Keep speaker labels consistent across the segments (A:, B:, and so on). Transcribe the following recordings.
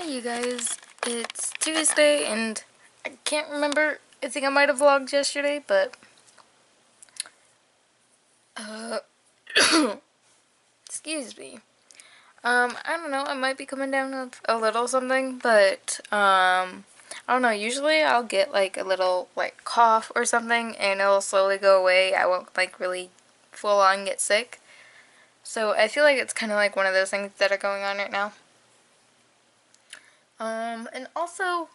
A: Hey you guys, it's Tuesday and I can't remember, I think I might have vlogged yesterday, but excuse me. I don't know, I might be coming down with a little something, but I don't know, usually I'll get like a little like cough or something and it'll slowly go away. I won't like really full on get sick. So I feel like it's kind of like one of those things that are going on right now. And also,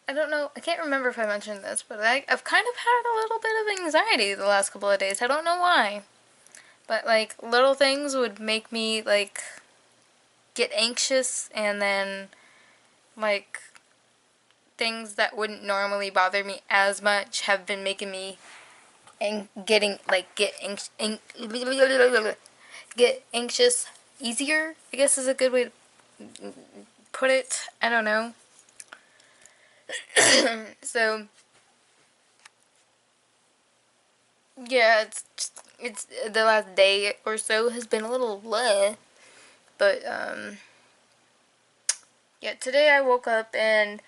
A: I don't know, I can't remember if I mentioned this, but I've kind of had a little bit of anxiety the last couple of days. I don't know why. But, like, little things would make me, like, get anxious, and then, like, things that wouldn't normally bother me as much have been making me get anxious easier, I guess is a good way to put it. I don't know. So, yeah, it's the last day or so has been a little bleh. But, yeah, today I woke up and,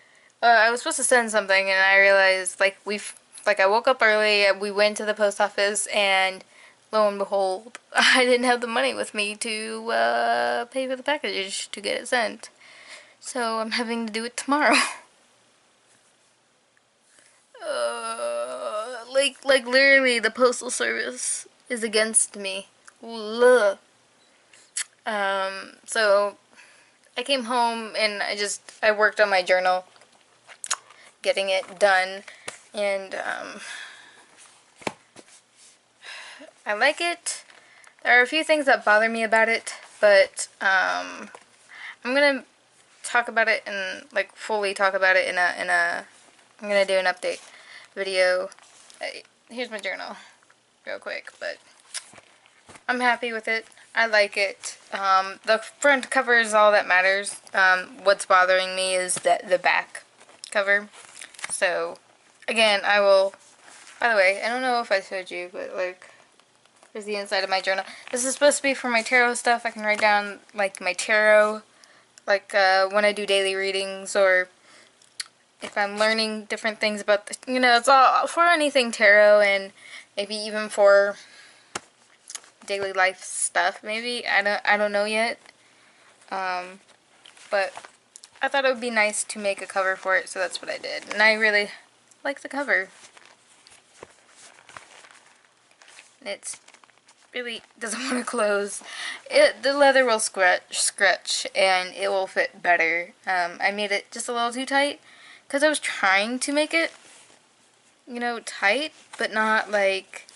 A: I was supposed to send something and I realized, I woke up early, we went to the post office and lo and behold, I didn't have the money with me to, pay for the package to get it sent. So I'm having to do it tomorrow. Like literally the postal service is against me. Ugh. So I came home and I worked on my journal, getting it done, and, I like it. There are a few things that bother me about it, but, I'm gonna talk about it and, like, fully talk about it I'm gonna do an update video. Here's my journal, real quick, but I'm happy with it. I like it. The front cover is all that matters. What's bothering me is the back cover. So, again, by the way, I don't know if I showed you, but, like, here's the inside of my journal. This is supposed to be for my tarot stuff. I can write down, like, my tarot, like, when I do daily readings, or if I'm learning different things about it's all for anything tarot, and maybe even for daily life stuff, maybe. I don't know yet. But I thought it would be nice to make a cover for it, so that's what I did. And I really like the cover. It's really doesn't want to close. The leather will scratch, and it will fit better. I made it just a little too tight, because I was trying to make it, tight, but not, like,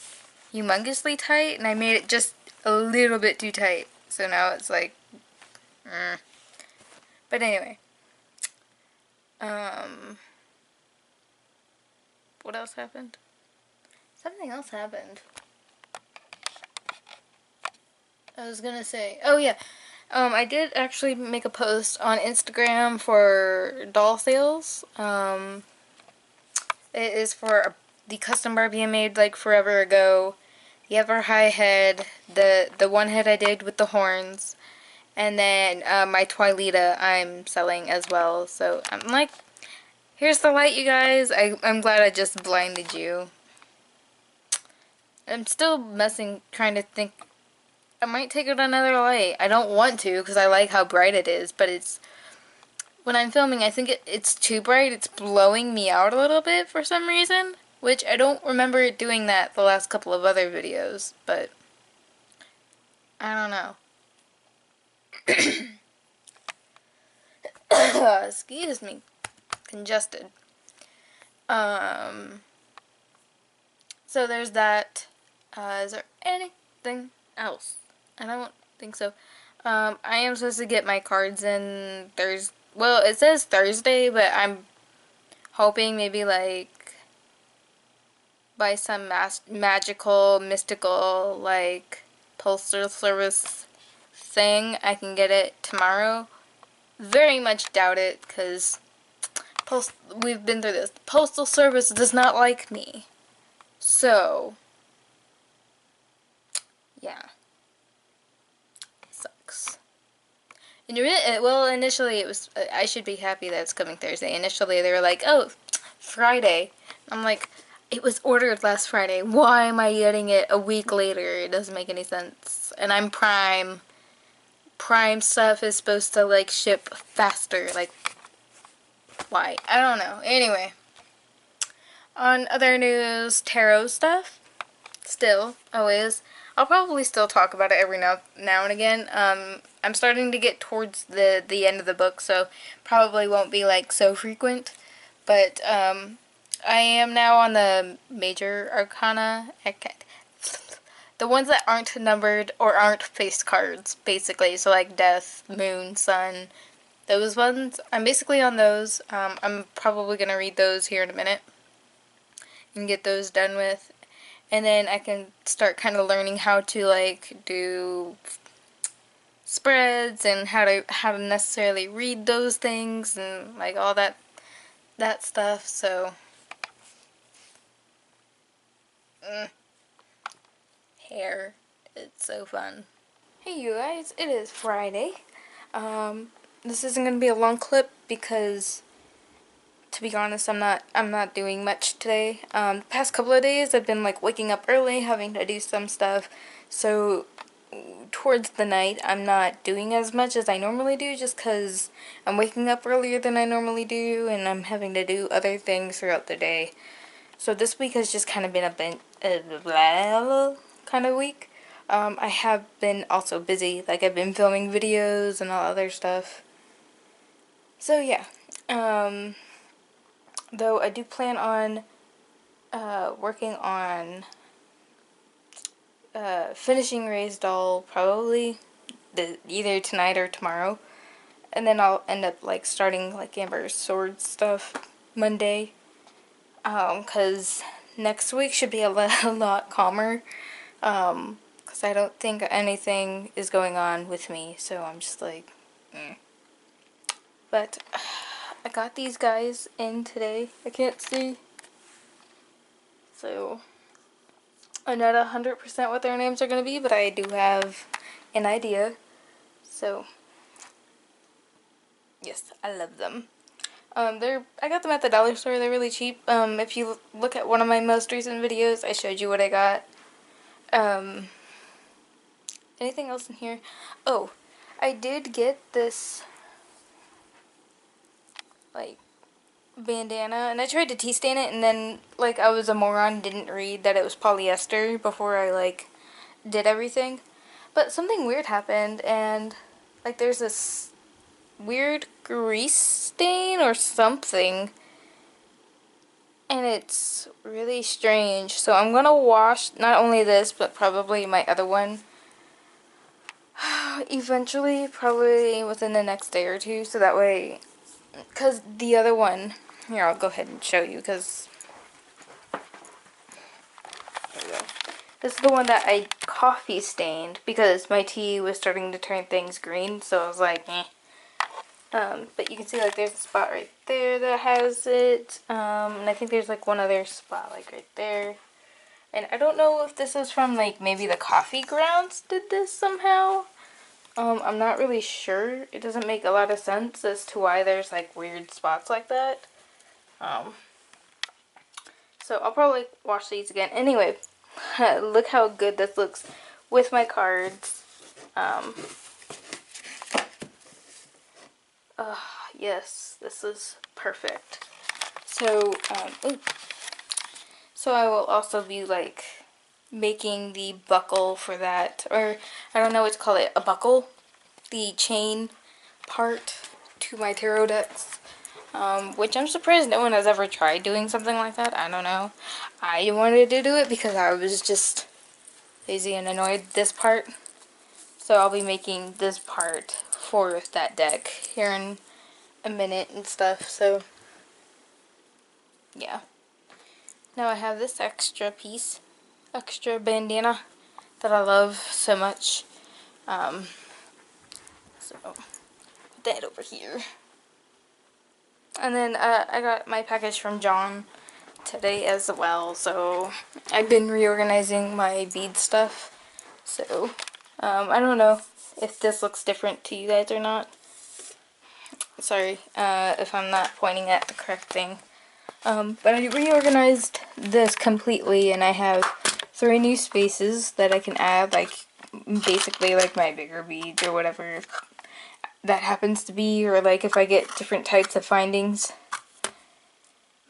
A: humongously tight, and I made it just a little bit too tight. So now it's like, But anyway. What else happened? Something else happened. I was gonna say, oh yeah, I did actually make a post on Instagram for doll sales. It is for the custom Barbie I made like forever ago. The Ever High head, the one head I did with the horns, and then my Twilita I'm selling as well. So I'm like, here's the light, you guys. I'm glad I just blinded you. I'm still trying to think. I might take it another light. I don't want to because I like how bright it is, but when I'm filming, I think it's too bright. It's blowing me out a little bit for some reason, which I don't remember it doing that the last couple of other videos, but I don't know. Excuse me. Congested. So there's that. Is there anything else? I don't think so. I am supposed to get my cards in Thursday. Well, it says Thursday, but I'm hoping maybe like by some magical, mystical, like postal service thing, I can get it tomorrow. Very much doubt it, because we've been through this. The postal service does not like me. So, yeah. Well, initially it was, I should be happy that it's coming Thursday. Initially they were like, oh, Friday. I'm like, it was ordered last Friday. Why am I getting it a week later? It doesn't make any sense. And I'm Prime. Prime stuff is supposed to, like, ship faster. Like, why? I don't know. Anyway. On other news, tarot stuff. Still, always. I'll probably still talk about it every now and again. I'm starting to get towards the end of the book, so probably won't be, like, so frequent. But, I am now on the major arcana. The ones that aren't numbered or aren't face cards, basically. So, like, death, moon, sun, those ones. I'm basically on those. I'm probably going to read those here in a minute and get those done with. And then I can start kind of learning how to, like, do spreads and how to necessarily read those things and, like, all that stuff. So hair, it's so fun. Hey you guys, it is Friday. This isn't gonna be a long clip because, to be honest, I'm not doing much today. Past couple of days I've been, like, waking up early, having to do some stuff, so towards the night I'm not doing as much as I normally do, just because I'm waking up earlier than I normally do and I'm having to do other things throughout the day. So this week has just kind of been a kind of week. I have been also busy, like I've been filming videos and all other stuff. So yeah, though I do plan on working on finishing Ray's doll probably either tonight or tomorrow, and then I'll end up, like, starting, like, Amber's sword stuff Monday, cause next week should be a lot calmer, cause I don't think anything is going on with me, so I'm just like, But I got these guys in today. I can't see, so I'm not 100% what their names are going to be, but I do have an idea. So, yes, I love them. I got them at the dollar store. They're really cheap. If you look at one of my most recent videos, I showed you what I got. Anything else in here? Oh, I did get this, like, bandana, and I tried to tea stain it, and then, like, I was a moron, didn't read that it was polyester before I, like, did everything. But something weird happened, and, like, there's this weird grease stain or something, and it's really strange. So I'm gonna wash not only this, but probably my other one eventually, probably within the next day or two, so that way, because the other one, here, I'll go ahead and show you, because this is the one that I coffee stained because my tea was starting to turn things green, so I was like, eh. But you can see, like, there's a spot right there that has it, and I think there's, like, one other spot, like, right there. And I don't know if this is from, like, maybe the coffee grounds did this somehow. I'm not really sure. It doesn't make a lot of sense as to why there's, like, weird spots like that. So I'll probably wash these again. Anyway, look how good this looks with my cards. Yes, this is perfect. So, so I will also be, like, making the buckle for that, or I don't know what to call it, a buckle, the chain part to my tarot decks, which I'm surprised no one has ever tried doing something like that. I don't know. I wanted to do it because I was just lazy and annoyed this part, so I'll be making this part for that deck here in a minute and stuff. So yeah, now I have this extra piece, extra bandana that I love so much. So put that over here. And then I got my package from John today as well, so I've been reorganizing my bead stuff. So I don't know if this looks different to you guys or not. Sorry if I'm not pointing at the correct thing. But I reorganized this completely, and I have 3 new spaces that I can add, like basically like my bigger beads or whatever that happens to be, or like if I get different types of findings.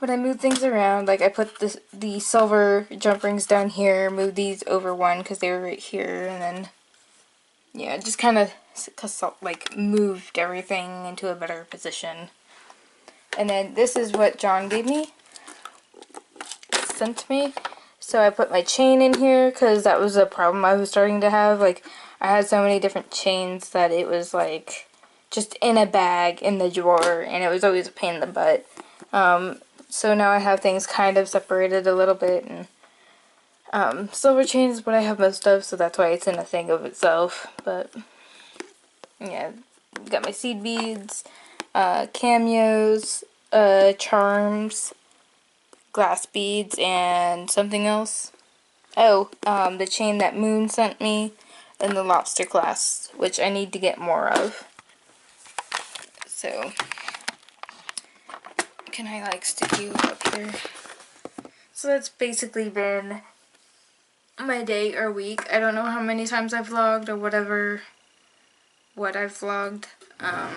A: But I moved things around, like I put the silver jump rings down here, moved these over one because they were right here, and then yeah, just kind of like moved everything into a better position. And then this is what John gave me, sent me. So I put my chain in here because that was a problem I was starting to have. Like, I had so many different chains that it was like just in a bag in the drawer, and it was always a pain in the butt. So now I have things kind of separated a little bit, and silver chain is what I have most of, so that's why it's in a thing of itself. But yeah, got my seed beads, cameos, charms, glass beads, and something else. Oh, the chain that Moon sent me, and the lobster clasp, which I need to get more of. So, can I like stick you up here? So that's basically been my day or week. I don't know how many times I've vlogged or whatever, what I've vlogged. I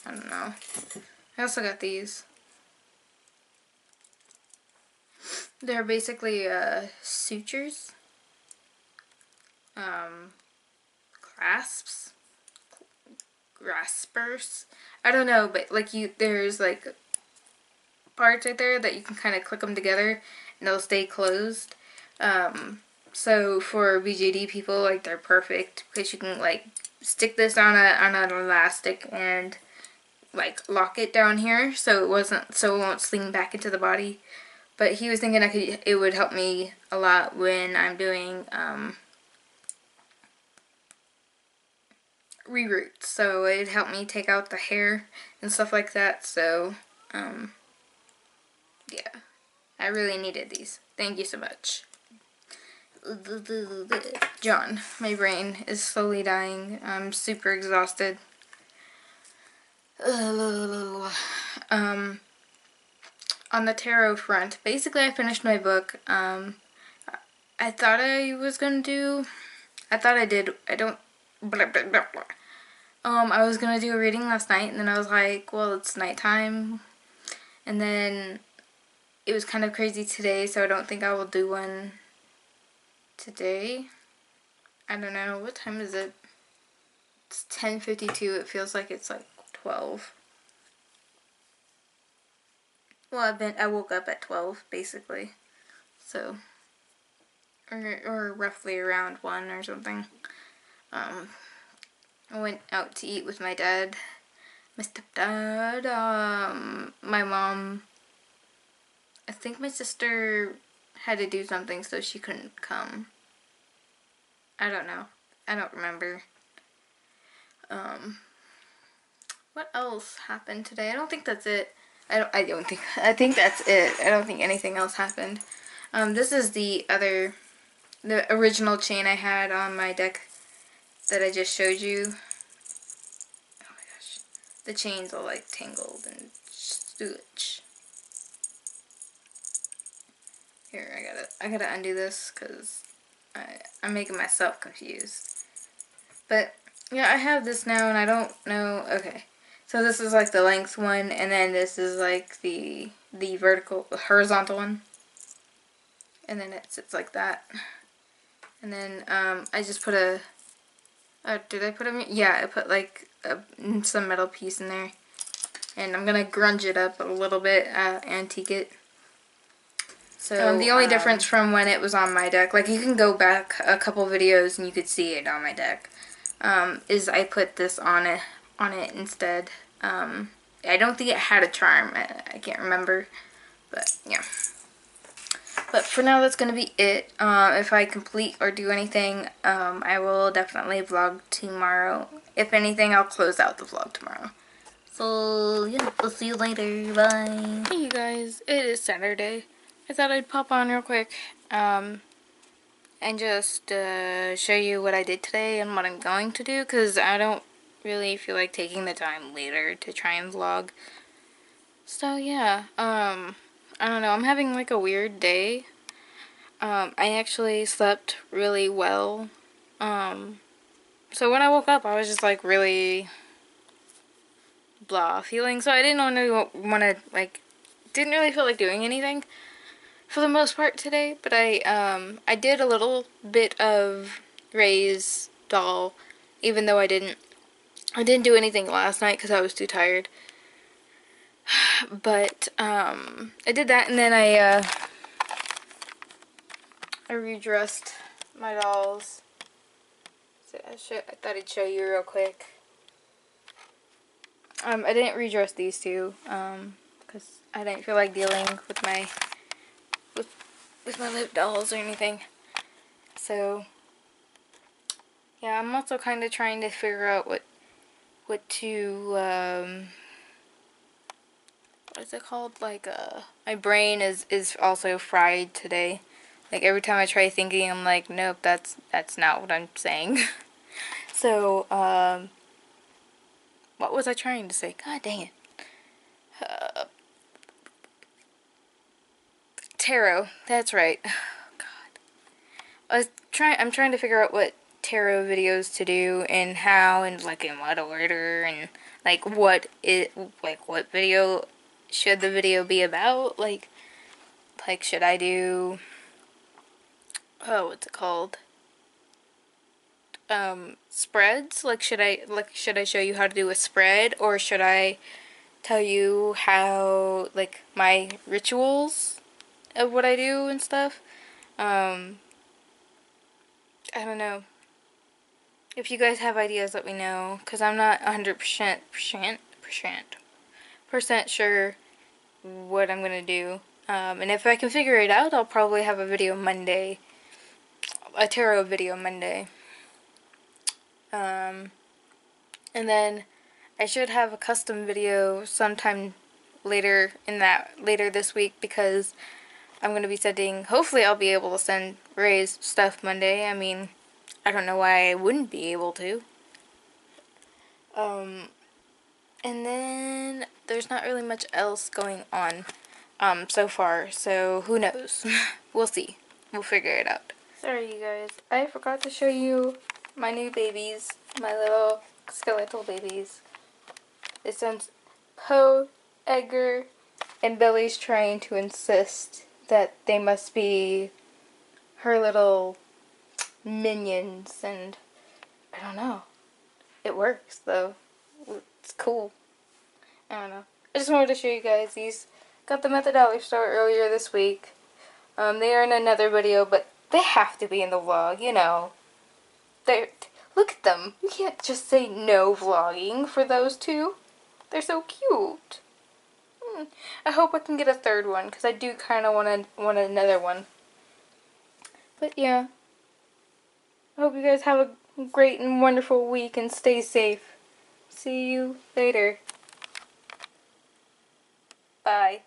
A: don't know. I also got these. They're basically sutures, clasps, graspers. I don't know, but like there's like parts right there that you can kind of click them together and they'll stay closed. So for BJD people, like they're perfect because you can like stick this on an elastic and like lock it down here so it won't sling back into the body. But he was thinking it would help me a lot when I'm doing reroots. So it'd help me take out the hair and stuff like that. So yeah, I really needed these. Thank you so much. John, my brain is slowly dying. I'm super exhausted. On the tarot front, basically I finished my book. I thought I was gonna do, I thought I did, I don't, blah, blah, blah, blah. I was gonna do a reading last night, and then I was like, well, it's nighttime, and then it was kind of crazy today, so I don't think I will do one today. I don't know, what time is it? It's 10:52, it feels like it's like 12. Well, I woke up at 12, basically, so, or roughly around 1 or something. I went out to eat with my dad, my stepdad, my mom. I think my sister had to do something so she couldn't come. I don't know. I don't remember. What else happened today? I don't think that's it. I think that's it. I don't think anything else happened. This is the original chain I had on my deck that I just showed you. Oh my gosh. The chain's all like tangled and stitch. Here, I gotta undo this because I'm making myself confused. But yeah, I have this now and I don't know. Okay, so this is like the length one, and then this is like the horizontal one, and then it sits like that. And then I just put did I put a, yeah, I put like some metal piece in there, and I'm gonna grunge it up a little bit, antique it. So the only difference from when it was on my deck, like you can go back a couple videos and you could see it on my deck, is I put this on it instead. I don't think it had a charm. I can't remember, but yeah. But for now, that's gonna be it. If I complete or do anything, I will definitely vlog tomorrow. If anything, I'll close out the vlog tomorrow. So yeah, we'll see you later. Bye. Hey you guys, it is Saturday. I thought I'd pop on real quick and just show you what I did today and what I'm going to do, because I don't really feel like taking the time later to try and vlog. So yeah, I don't know, I'm having like a weird day. I actually slept really well. So when I woke up, I was just like really blah feeling. So I didn't want to like, didn't really feel like doing anything for the most part today. But I did a little bit of Ray's doll, even though I didn't do anything last night because I was too tired. But I did that, and then I redressed my dolls. So I thought I'd show you real quick. I didn't redress these two because I didn't feel like dealing with my lip dolls or anything. So yeah, I'm also kind of trying to figure out what to what is it called? Like my brain is also fried today. Like every time I try thinking, I'm like, nope, that's not what I'm saying. So what was I trying to say? God dang it. Tarot. That's right. I'm trying to figure out what tarot videos to do and how and like in what order and like what video should the video be about, like should I do, oh, what's it called, spreads, like should I show you how to do a spread, or should I tell you how, like, my rituals of what I do and stuff. I don't know. If you guys have ideas, let me know, because I'm not 100% sure what I'm gonna do. And if I can figure it out, I'll probably have a video Monday, a tarot video Monday. And then I should have a custom video sometime later this week, because I'm gonna be sending, hopefully I'll be able to send Ray's stuff Monday. I mean, I don't know why I wouldn't be able to. And then there's not really much else going on so far, so who knows. We'll see. We'll figure it out. Sorry you guys, I forgot to show you my new babies, my little skeletal babies. This one's Poe, Edgar, and Billy's trying to insist that they must be her little minions, and I don't know. It works though. It's cool. I don't know. I just wanted to show you guys these. Got them at the dollar store earlier this week. They are in another video, but they have to be in the vlog, you know. Look at them. You can't just say no vlogging for those two. They're so cute. I hope I can get a third one, because I do kind of want another one. But yeah. I hope you guys have a great and wonderful week and stay safe. See you later. Bye.